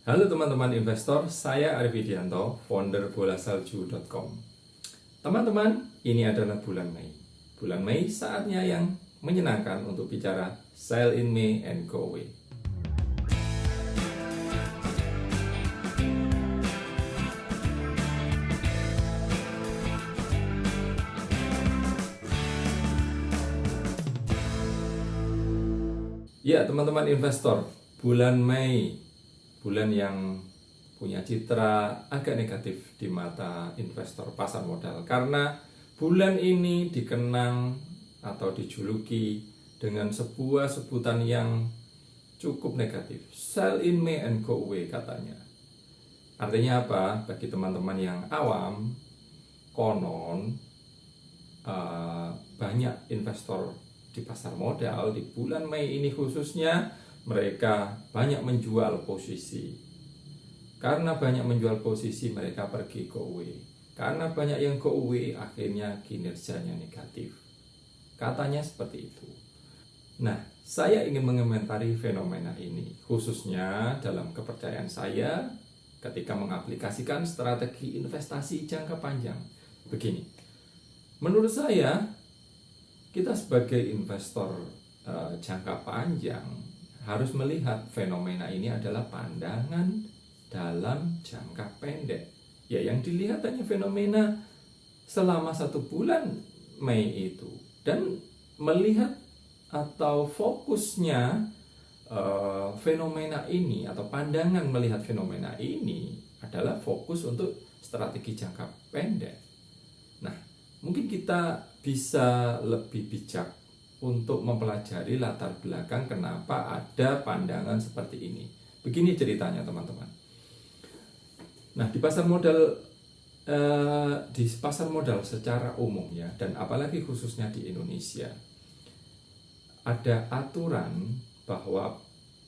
Halo teman-teman investor, saya Arif Widianto, founder bolasalju.com. Teman-teman, ini adalah bulan Mei. Bulan Mei saatnya yang menyenangkan untuk bicara sell in May and go away. Ya teman-teman investor, bulan Mei, bulan yang punya citra agak negatif di mata investor pasar modal karena bulan ini dikenang atau dijuluki dengan sebuah sebutan yang cukup negatif, sell in May and go away katanya. Artinya apa? Bagi teman-teman yang awam, konon banyak investor di pasar modal di bulan Mei ini khususnya mereka banyak menjual posisi. Karena banyak menjual posisi mereka pergi go away. Karena banyak yang go away akhirnya kinerjanya negatif. Katanya seperti itu. Nah, saya ingin mengomentari fenomena ini khususnya dalam kepercayaan saya ketika mengaplikasikan strategi investasi jangka panjang. Begini, menurut saya kita sebagai investor jangka panjang harus melihat fenomena ini adalah pandangan dalam jangka pendek. Ya, yang dilihat hanya fenomena selama 1 bulan Mei itu, dan melihat atau fokusnya fenomena ini atau pandangan melihat fenomena ini adalah fokus untuk strategi jangka pendek. Nah, mungkin kita bisa lebih bijak untuk mempelajari latar belakang kenapa ada pandangan seperti ini. Begini ceritanya teman-teman. Nah, di pasar modal secara umum ya, dan apalagi khususnya di Indonesia, ada aturan bahwa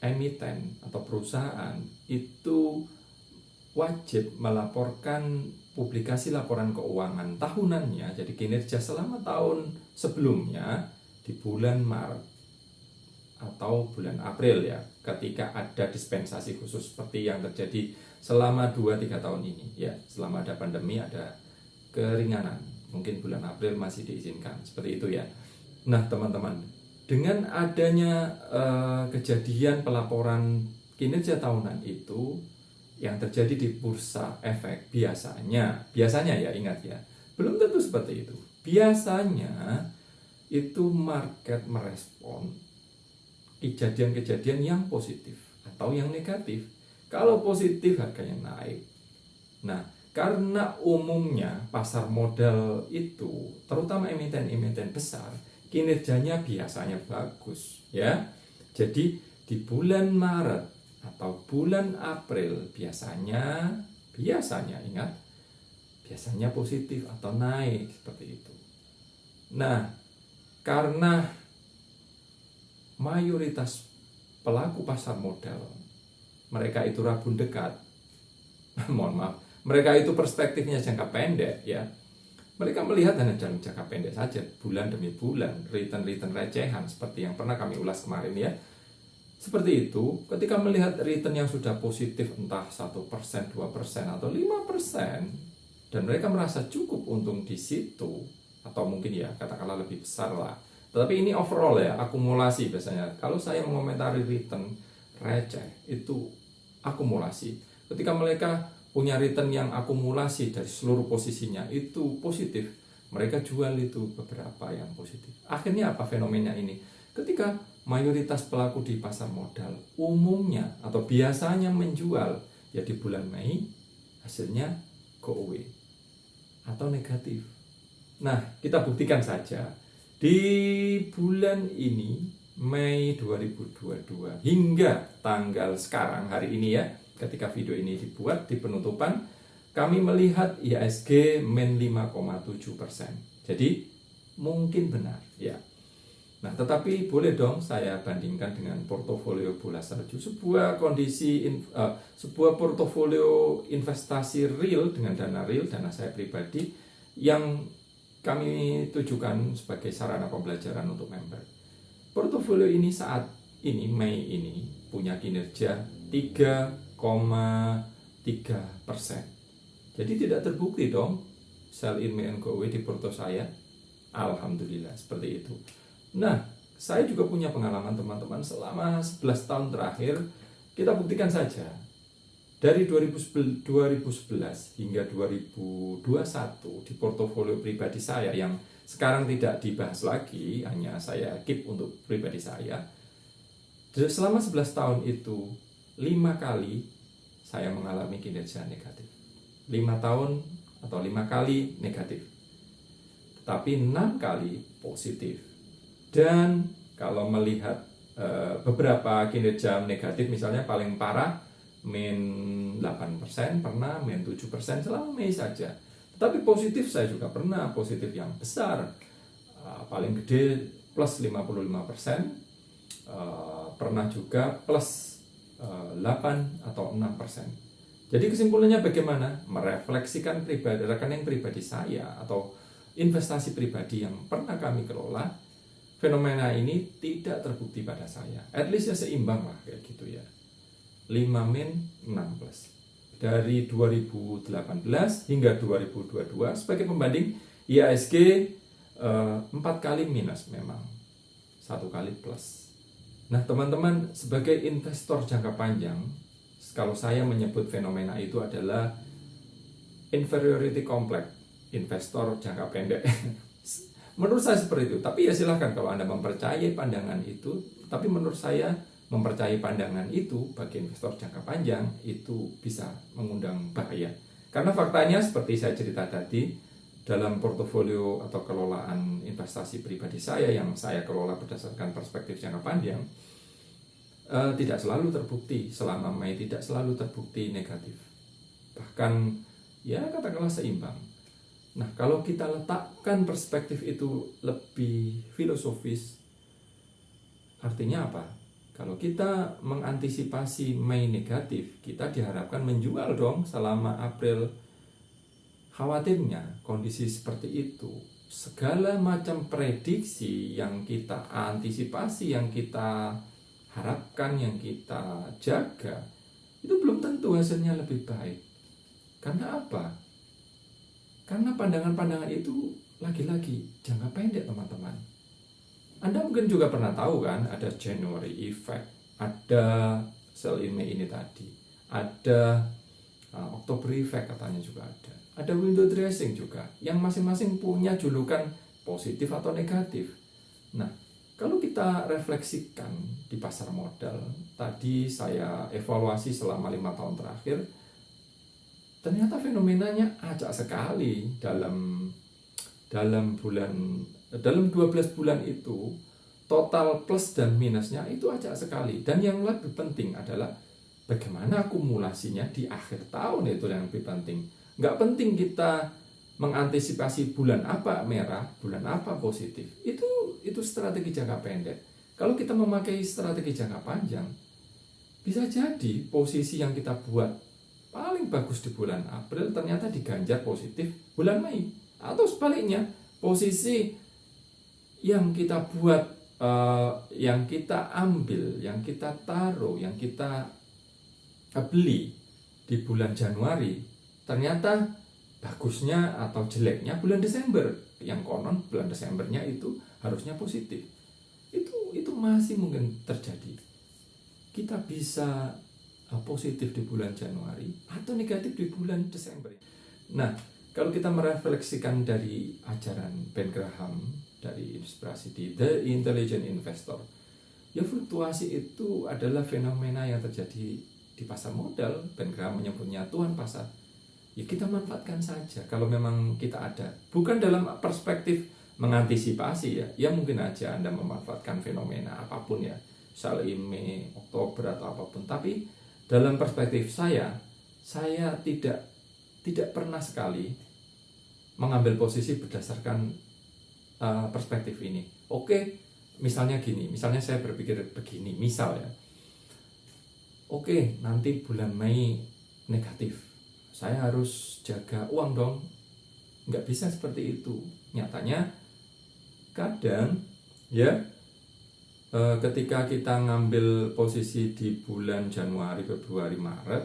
emiten atau perusahaan itu wajib melaporkan publikasi laporan keuangan tahunannya, jadi kinerja selama tahun sebelumnya di bulan Maret atau bulan April ya, ketika ada dispensasi khusus seperti yang terjadi selama 2-3 tahun ini ya. Selama ada pandemi ada keringanan, mungkin bulan April masih diizinkan seperti itu ya. Nah teman-teman, dengan adanya kejadian pelaporan kinerja tahunan itu yang terjadi di bursa efek, biasanya ya, ingat ya, belum tentu seperti itu. Biasanya itu market merespon kejadian-kejadian yang positif atau yang negatif. Kalau positif harganya naik. Nah, karena umumnya pasar modal itu, terutama emiten-emiten besar, kinerjanya biasanya bagus ya. Jadi di bulan Maret atau bulan April biasanya ingat, biasanya positif atau naik seperti itu. Nah, karena mayoritas pelaku pasar modal mereka itu rabun dekat, mohon maaf, mereka itu perspektifnya jangka pendek ya. Mereka melihat hanya dalam jangka pendek saja, bulan demi bulan, return recehan seperti yang pernah kami ulas kemarin ya. Seperti itu, ketika melihat return yang sudah positif entah 1%, 2%, atau 5%, dan mereka merasa cukup untung di situ, atau mungkin ya katakanlah lebih besar lah. Tetapi ini overall ya, akumulasi biasanya. Kalau saya mengomentari return receh, itu akumulasi. Ketika mereka punya return yang akumulasi dari seluruh posisinya itu positif, mereka jual itu beberapa yang positif. Akhirnya apa fenomena ini? Ketika mayoritas pelaku di pasar modal umumnya atau biasanya menjual ya di bulan Mei, hasilnya go away atau negatif. Nah, kita buktikan saja di bulan ini, Mei 2022 hingga tanggal sekarang hari ini ya, ketika video ini dibuat di penutupan, kami melihat IHSG min 5,7%. Jadi mungkin benar ya. Nah, tetapi boleh dong saya bandingkan dengan portofolio bola salju, sebuah portofolio investasi real dengan dana real, dana saya pribadi yang kami tujukan sebagai sarana pembelajaran untuk member. Portofolio ini saat ini Mei ini punya kinerja 3 Jadi tidak terbukti dong sell in May and go away di porto saya. Alhamdulillah seperti itu. Nah, saya juga punya pengalaman teman-teman selama 11 tahun terakhir. Kita buktikan saja dari 2011 hingga 2021 di portofolio pribadi saya yang sekarang tidak dibahas lagi, hanya saya keep untuk pribadi saya. Selama 11 tahun itu 5 kali saya mengalami kinerja negatif. 5 tahun atau 5 kali negatif. Tapi 6 kali positif. Dan kalau melihat beberapa kinerja negatif, misalnya paling parah min 8% pernah, min 7% selama Mei saja. Tetapi positif saya juga pernah, positif yang besar, paling gede plus 55%, pernah juga plus 8 atau 6%. Jadi kesimpulannya bagaimana? Merefleksikan rekening pribadi saya atau investasi pribadi yang pernah kami kelola, fenomena ini tidak terbukti pada saya. At least ya seimbang lah kayak gitu ya. 5 min 6 plus. Dari 2018 hingga 2022 sebagai pembanding IHSG 4 kali minus memang, 1 kali plus. Nah teman-teman, sebagai investor jangka panjang, kalau saya menyebut fenomena itu adalah inferiority complex, investor jangka pendek. Menurut saya seperti itu. Tapi ya silahkan kalau Anda mempercayai pandangan itu. Tapi menurut saya mempercayai pandangan itu bagi investor jangka panjang itu bisa mengundang bahaya. Karena faktanya seperti saya cerita tadi, dalam portofolio atau kelolaan investasi pribadi saya yang saya kelola berdasarkan perspektif jangka panjang, tidak selalu terbukti selama Mei, tidak selalu terbukti negatif. Bahkan ya katakanlah seimbang. Nah, kalau kita letakkan perspektif itu lebih filosofis, artinya apa? Kalau kita mengantisipasi Mei negatif, kita diharapkan menjual dong selama April. Khawatirnya kondisi seperti itu, segala macam prediksi yang kita antisipasi, yang kita harapkan, yang kita jaga, itu belum tentu hasilnya lebih baik. Karena apa? Karena pandangan-pandangan itu lagi-lagi jangka pendek teman-teman. Anda mungkin juga pernah tahu kan, ada January effect, ada sell in May ini tadi, ada October effect katanya juga ada window dressing juga, yang masing-masing punya julukan positif atau negatif. Nah, kalau kita refleksikan di pasar modal, tadi saya evaluasi selama 5 tahun terakhir, ternyata fenomenanya acak sekali dalam 12 bulan itu, total plus dan minusnya itu acak sekali. Dan yang lebih penting adalah bagaimana akumulasinya di akhir tahun, itu yang lebih penting. Nggak penting kita mengantisipasi bulan apa merah, bulan apa positif. Itu strategi jangka pendek. Kalau kita memakai strategi jangka panjang, bisa jadi posisi yang kita buat paling bagus di bulan April ternyata diganjar positif bulan Mei, atau sebaliknya posisi yang kita buat, yang kita ambil, yang kita taruh, yang kita beli di bulan Januari ternyata bagusnya atau jeleknya bulan Desember, yang konon bulan Desembernya itu harusnya positif. Itu masih mungkin terjadi. Kita bisa positif di bulan Januari atau negatif di bulan Desember. Nah, kalau kita merefleksikan dari ajaran Ben Graham, dari inspirasi di The Intelligent Investor, ya fluktuasi itu adalah fenomena yang terjadi di pasar modal. Ben Graham menyebutnya Tuhan pasar. Ya kita manfaatkan saja kalau memang kita ada. Bukan dalam perspektif mengantisipasi ya mungkin aja Anda memanfaatkan fenomena apapun ya, sell in May, Oktober atau apapun, tapi dalam perspektif saya tidak pernah sekali mengambil posisi berdasarkan perspektif ini. Oke, misalnya gini, misalnya saya berpikir begini, misal ya, oke, nanti bulan Mei negatif, saya harus jaga uang dong. Nggak bisa seperti itu. Nyatanya kadang ya ketika kita ngambil posisi di bulan Januari, Februari, Maret,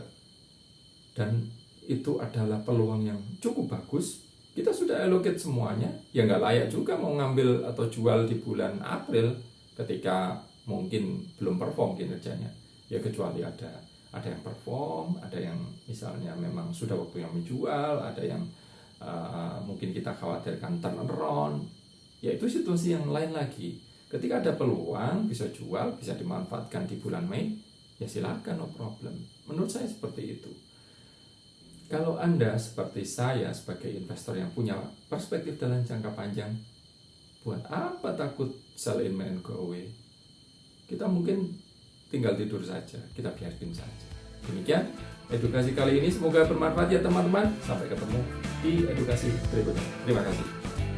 dan itu adalah peluang yang cukup bagus, kita sudah allocate semuanya, ya nggak layak juga mau ngambil atau jual di bulan April ketika mungkin belum perform kinerjanya. Ya kecuali ada yang perform, ada yang misalnya memang sudah waktunya menjual, ada yang mungkin kita khawatirkan turnaround, ya itu situasi yang lain lagi. Ketika ada peluang bisa jual, bisa dimanfaatkan di bulan Mei, ya silakan, no problem. Menurut saya seperti itu. Kalau Anda seperti saya sebagai investor yang punya perspektif dalam jangka panjang, buat apa takut sell in and go away? Kita mungkin tinggal tidur saja, kita biarkan saja. Demikian edukasi kali ini, semoga bermanfaat ya teman-teman. Sampai ketemu di edukasi berikutnya. Terima kasih.